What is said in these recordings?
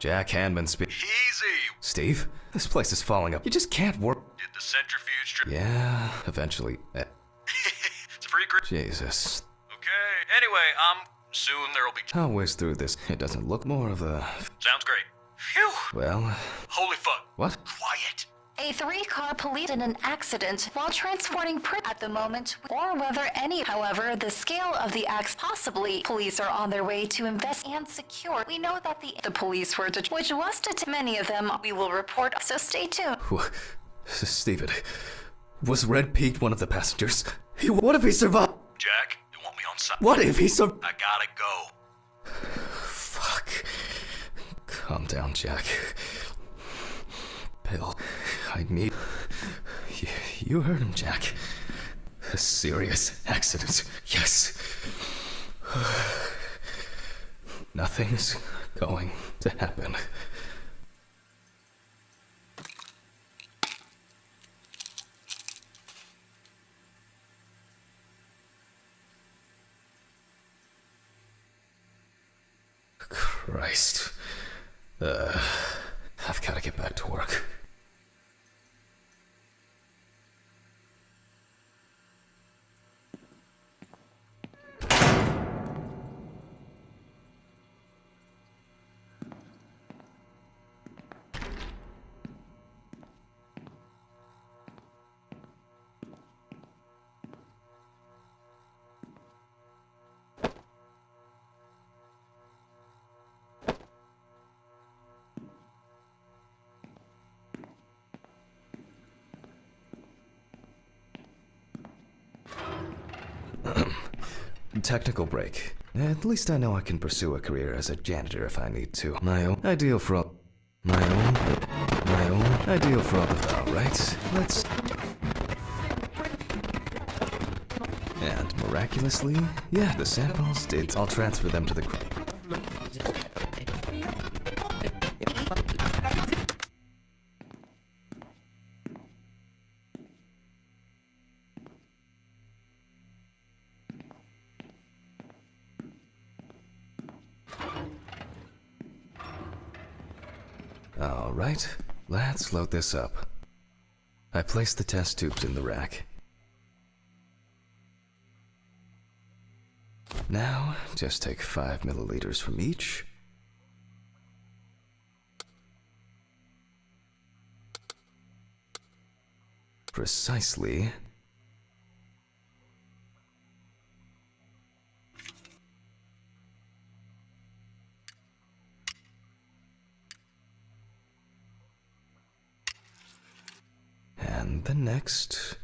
Jack Hanman Easy! Steve, this place is falling up. You just can't work. Did the centrifuge trip? Yeah, eventually. It's a free group. Jesus. Okay. Anyway, soon there'll be... I'll whiz through this. It doesn't look more of a... Sounds great. Phew! Well... Holy fuck. What? Quiet! A 3-car police in an accident while transporting at the moment, or whether any. However, the scale of the acts possibly police are on their way to invest and secure. We know that the police were which was to many of them we will report, so stay tuned. Steven, was Red Pete one of the passengers? What if he survived? Jack, you want me on site? What if he survived? I gotta go. Fuck. Calm down, Jack. Bill, I need... You heard him, Jack. A serious accident. Yes. Nothing's going to happen. Christ. I've got to get back to work. Technical break. At least I know I can pursue a career as a janitor if I need to. My own ideal for all the right? Let's... And miraculously, yeah, the samples did. I'll transfer them to the... Alright, let's load this up. I placed the test tubes in the rack. Now, just take 5 milliliters from each. Precisely. And the next.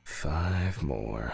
Five more.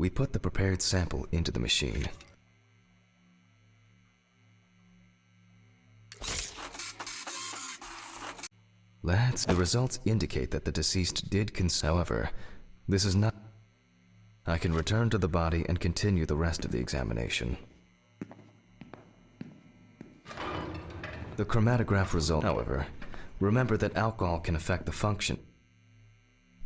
We put the prepared sample into the machine. The results indicate that the deceased did however, this is not. I can return to the body and continue the rest of the examination. The chromatograph result, however, remember that alcohol can affect the function.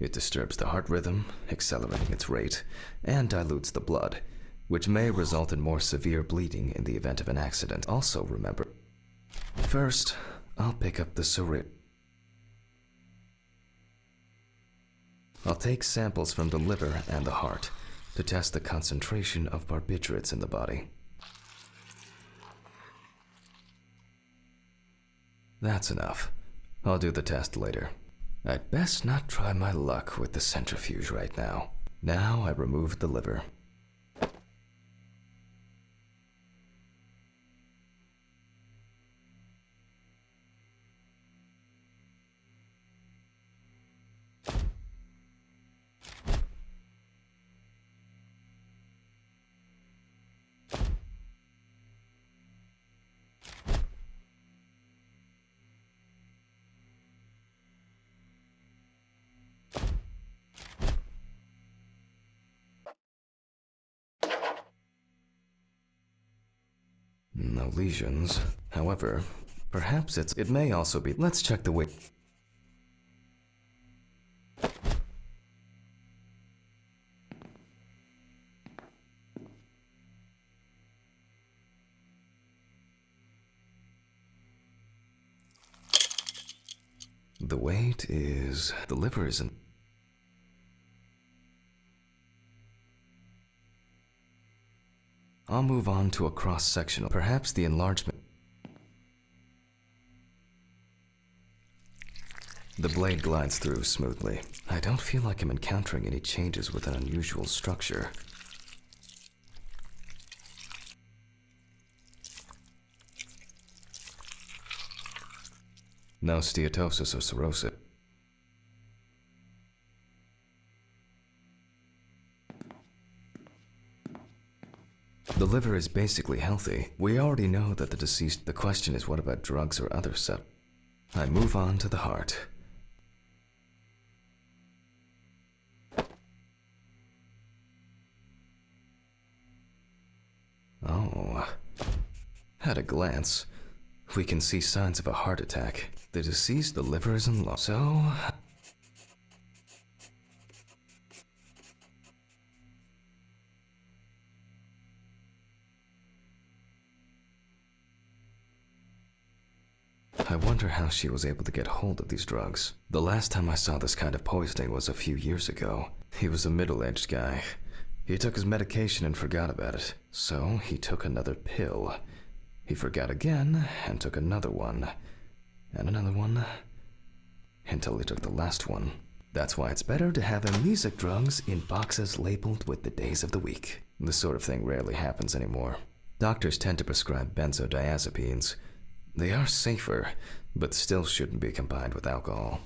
It disturbs the heart rhythm, accelerating its rate, and dilutes the blood, which may result in more severe bleeding in the event of an accident. Also remember, first, I'll pick up the syringe. I'll take samples from the liver and the heart to test the concentration of barbiturates in the body. That's enough. I'll do the test later. I'd best not try my luck with the centrifuge right now. Now I removed the liver. No lesions. However, perhaps it may also be. Let's check the weight. The weight is. The liver isn't. I'll move on to a cross-sectional. Perhaps the enlargement. The blade glides through smoothly. I don't feel like I'm encountering any changes with an unusual structure. No steatosis or cirrhosis. The liver is basically healthy. We already know that the deceased. The question is, what about drugs or other stuff? I move on to the heart. Oh. At a glance, we can see signs of a heart attack. The deceased, the liver is in low. So. I wonder how she was able to get hold of these drugs. The last time I saw this kind of poisoning was a few years ago. He was a middle-aged guy. He took his medication and forgot about it. So he took another pill. He forgot again and took another one. And another one. Until he took the last one. That's why it's better to have amnesic drugs in boxes labeled with the days of the week. This sort of thing rarely happens anymore. Doctors tend to prescribe benzodiazepines. They are safer, but still shouldn't be combined with alcohol.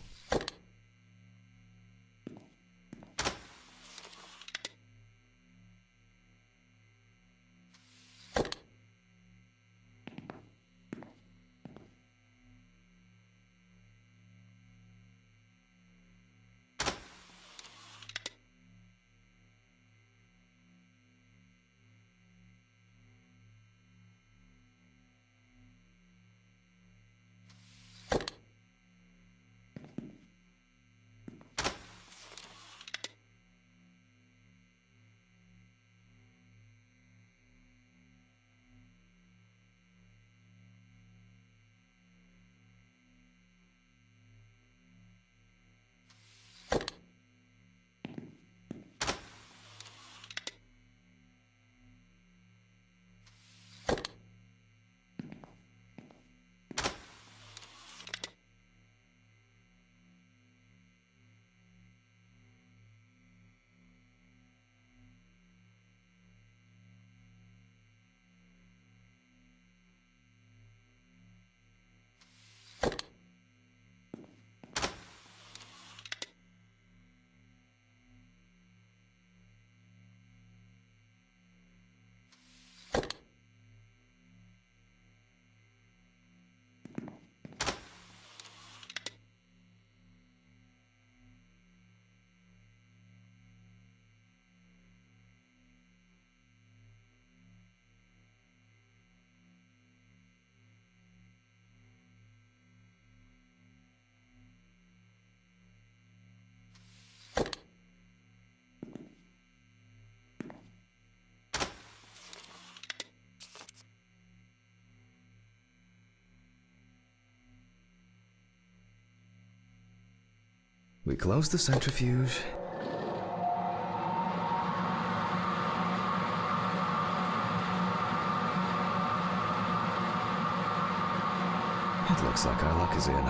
We close the centrifuge. It looks like our luck is in.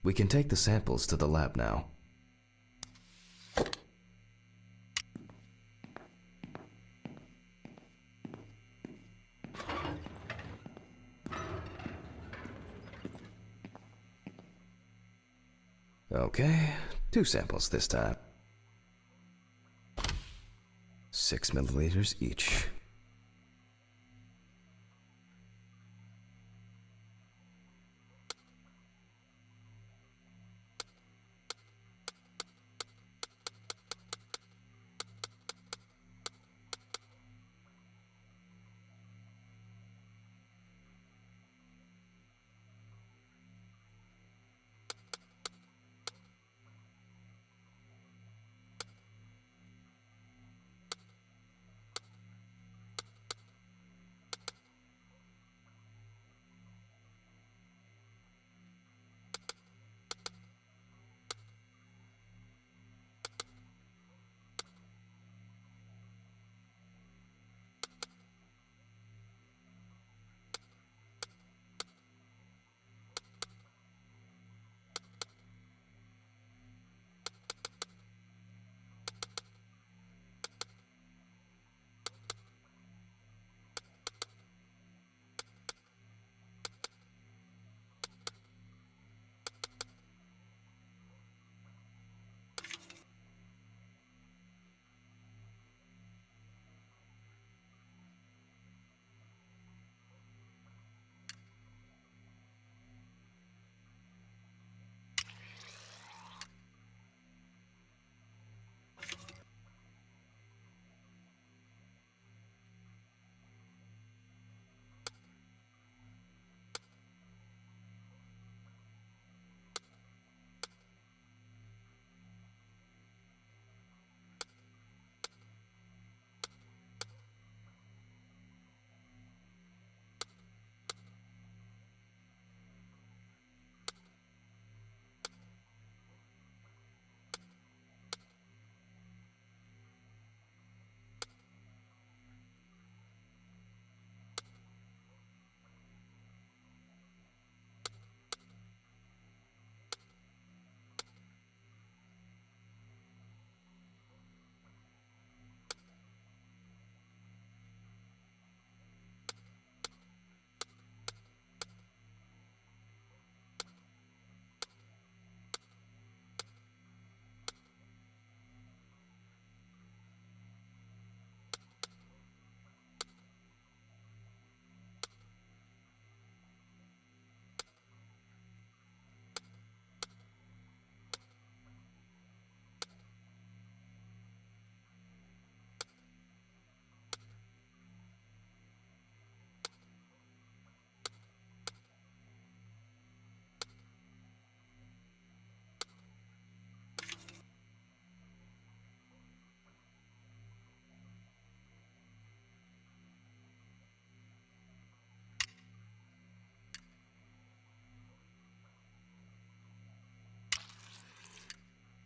We can take the samples to the lab now. Okay, 2 samples this time. 6 milliliters each.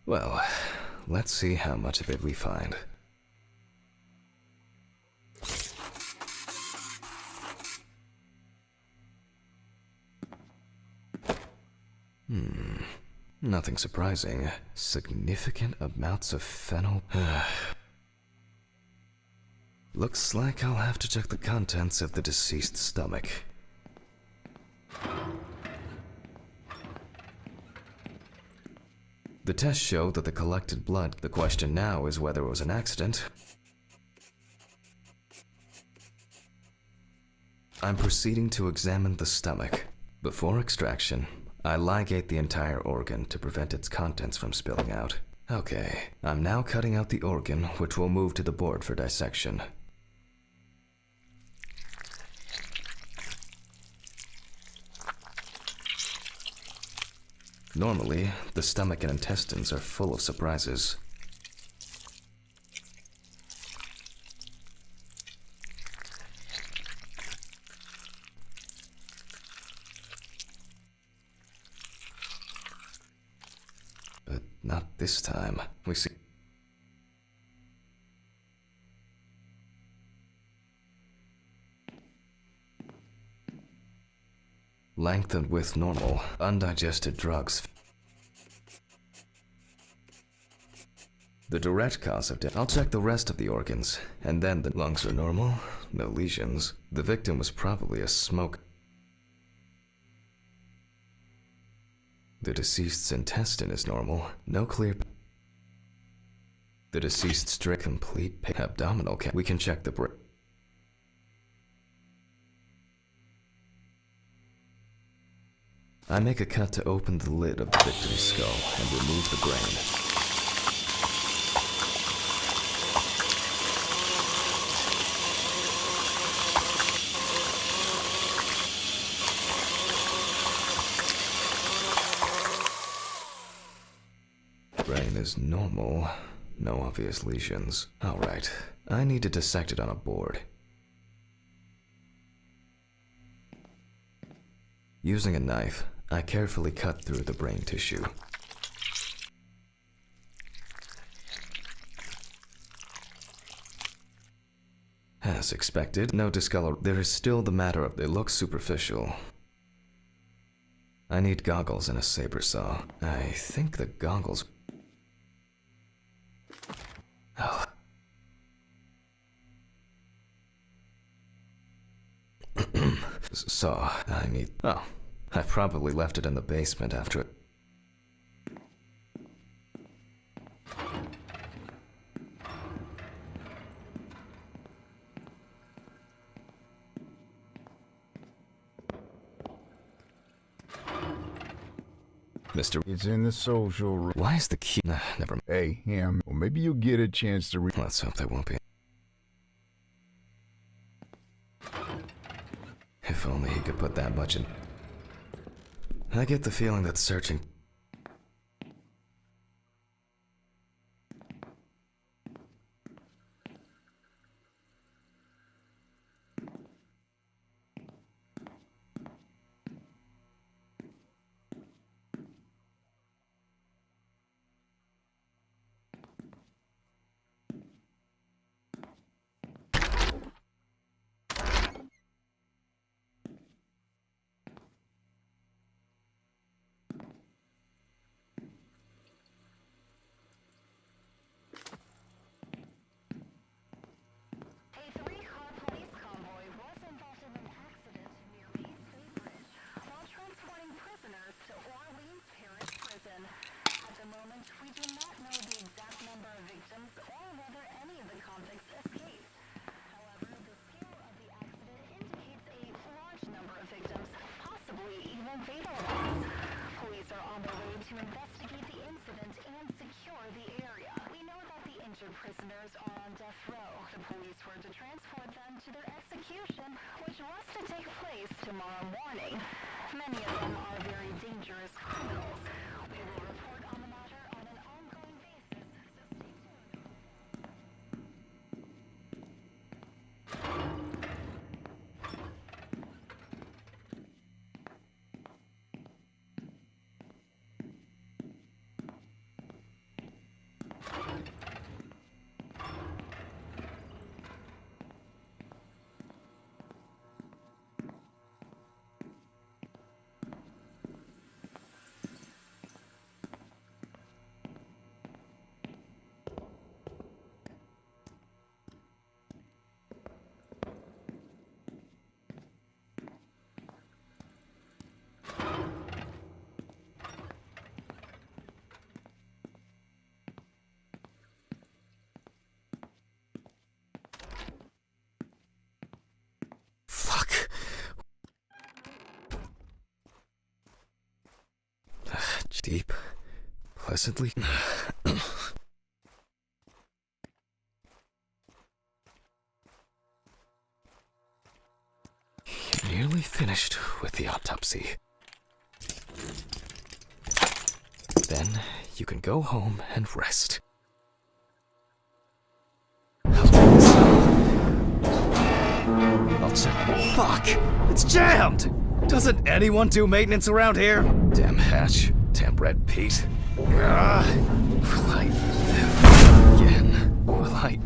Well, let's see how much of it we find. Nothing surprising. Significant amounts of phenyl. Looks like I'll have to check the contents of the deceased's stomach. The tests show that the collected blood. The question now is whether it was an accident. I'm proceeding to examine the stomach. Before extraction, I ligate the entire organ to prevent its contents from spilling out. Okay, I'm now cutting out the organ, which will move to the board for dissection. Normally, the stomach and intestines are full of surprises. This time, we see length and width normal, undigested drugs. The direct cause of death. I'll check the rest of the organs, and then the lungs are normal, no lesions. The victim was probably a smoker. The deceased's intestine is normal, no clear. The deceased's straight complete abdominal cap. We can check the brain. I make a cut to open the lid of the victim's skull and remove the brain. Brain is normal, no obvious lesions. Alright, I need to dissect it on a board. Using a knife, I carefully cut through the brain tissue. As expected, no discolor. There is still the matter of it looks superficial. I need goggles and a saber saw. I think the goggles... Oh. Saw. I need... Oh. I probably left it in the basement after it. Mr. It's in the social room. Why is the key... Nah, never mind. Hey, him. Well, maybe you'll get a chance to Let's hope there won't be. If only he could put that much in. I get the feeling that searching... We do not know the exact number of victims or whether any of the convicts escaped. However, the scale of the accident indicates a large number of victims, possibly even fatal ones. Police are on their way to investigate the incident and secure the area. We know that the injured prisoners are on death row. The police were to transport them to their execution, which was to take place tomorrow morning. Many of them are very dangerous criminals. We will report on the matter on an ongoing basis, so stay tuned. Fuck. Deep. Pleasantly. Nearly finished with the autopsy. Then you can go home and rest. I'll check. Fuck! It's jammed! Doesn't anyone do maintenance around here? Damn hatch. Damn red Pete. Will I live again? Will I?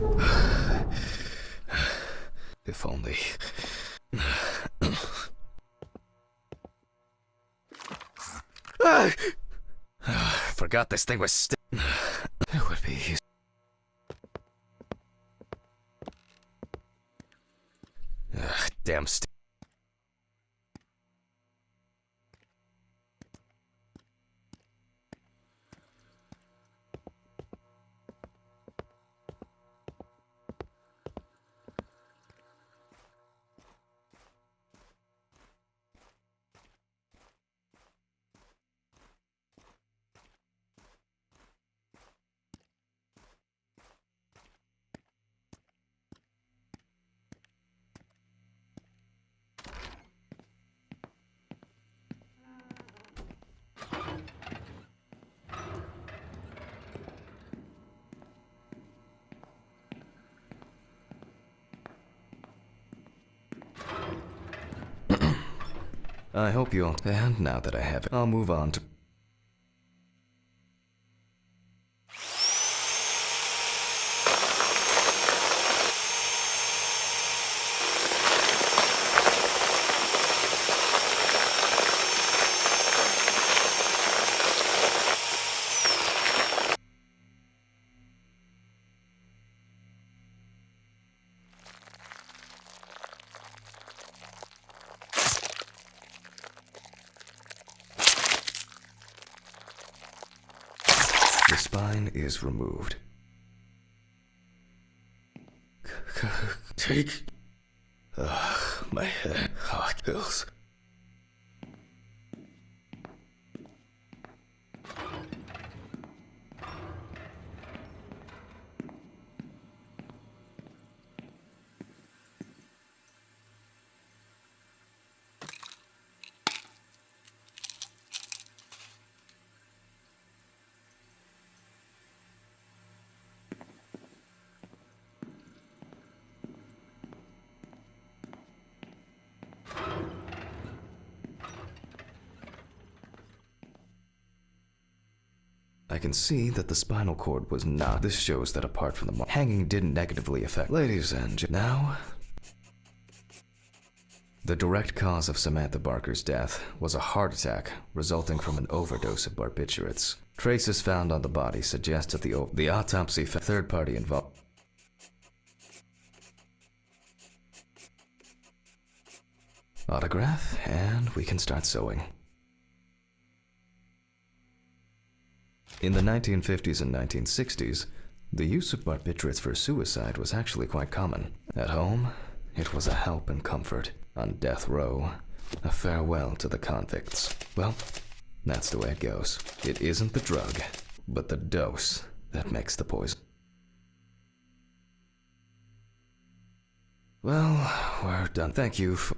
If only. Forgot this thing was it would be easy. Damn I hope you'll. And now that I have it, I'll move on to. The spine is removed. Take. My head. It kills. I can see that the spinal cord was not. This shows that apart from the hanging didn't negatively affect. Ladies and gentlemen, now, the direct cause of Samantha Barker's death was a heart attack resulting from an overdose of barbiturates. Traces found on the body suggest that the autopsy third party involved. Autograph, and we can start sewing. In the 1950s and 1960s, the use of barbiturates for suicide was actually quite common. At home, it was a help and comfort. On death row, a farewell to the convicts. Well, that's the way it goes. It isn't the drug, but the dose that makes the poison. Well, we're done. Thank you for...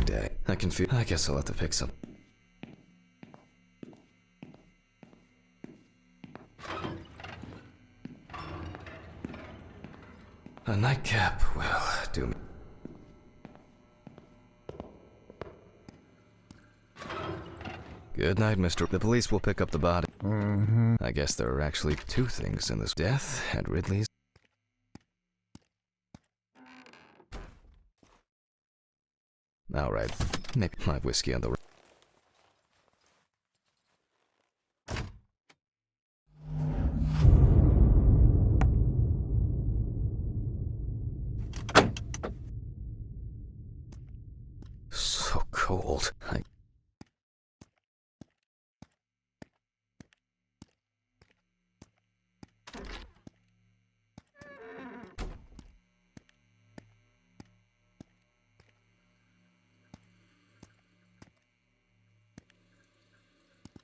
Day. I guess I'll have to pick some. A nightcap will do me. Good night, mister. The police will pick up the body. I guess there are actually two things in this: death and Ridley's. All right, maybe my whiskey on the. So cold.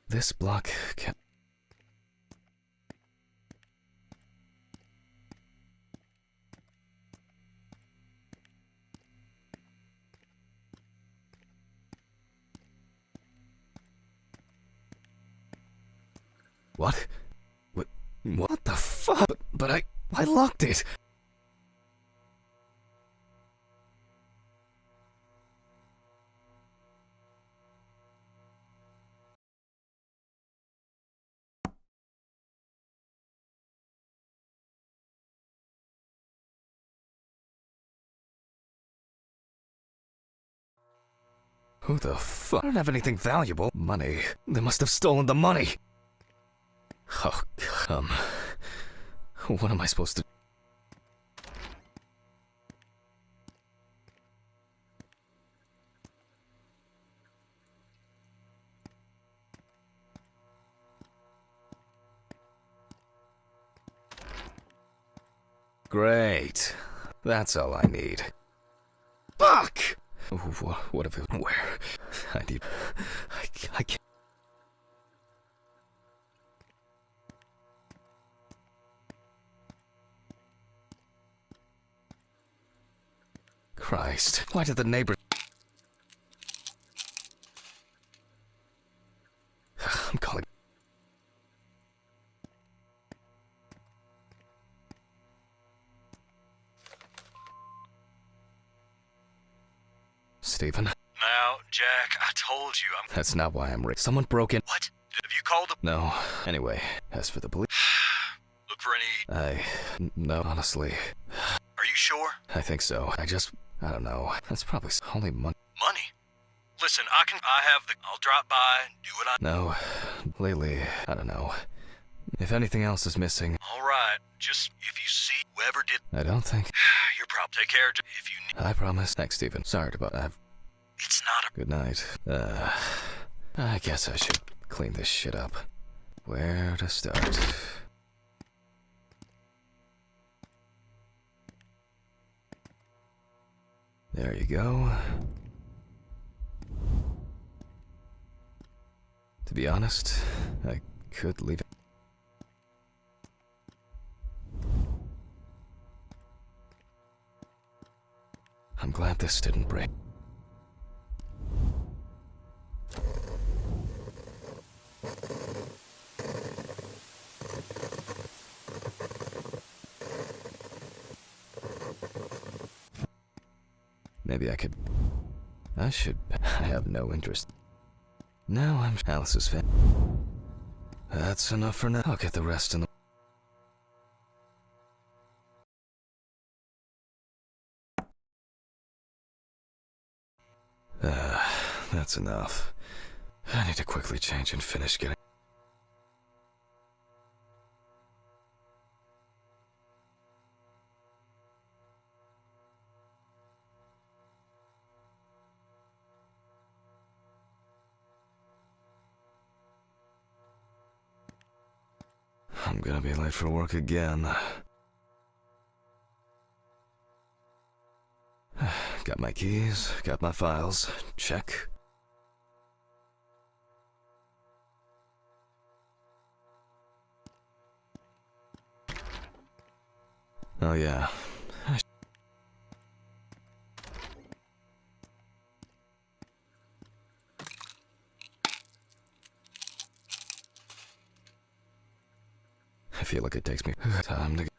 This block can... What? What the fuck? But I locked it! Who the fuck? I don't have anything valuable. Money. They must have stolen the money. Oh, what am I supposed to... Great. That's all I need. Fuck! What if it... Where? I need... I can't... Christ. Why did the neighbor... I'm calling... Stephen? Now, Jack, I told you I'm... That's not why I'm... Someone broke in... What? Have you called the... No. Anyway, as for the police... Look for any... No, honestly. Are you sure? I think so. I don't know. That's probably only money. Money? Listen, I have the... I'll drop by, do what I... No. Lately, I don't know. If anything else is missing... Alright, just if you see whoever did... I don't think... You're probably... Take care if you need... I promise. Thanks, Stephen. Sorry about that. It's not a... Good night. I guess I should clean this shit up. Where to start? There you go. To be honest, I could leave it. I'm glad this didn't break. Maybe I could... I have no interest. Now I'm Alice's fan. That's enough for now. I'll get the rest in the... That's enough. I need to quickly change and finish getting... I'm gonna be late for work again. Got my keys, got my files. Check. Oh yeah. I feel like it takes me time to...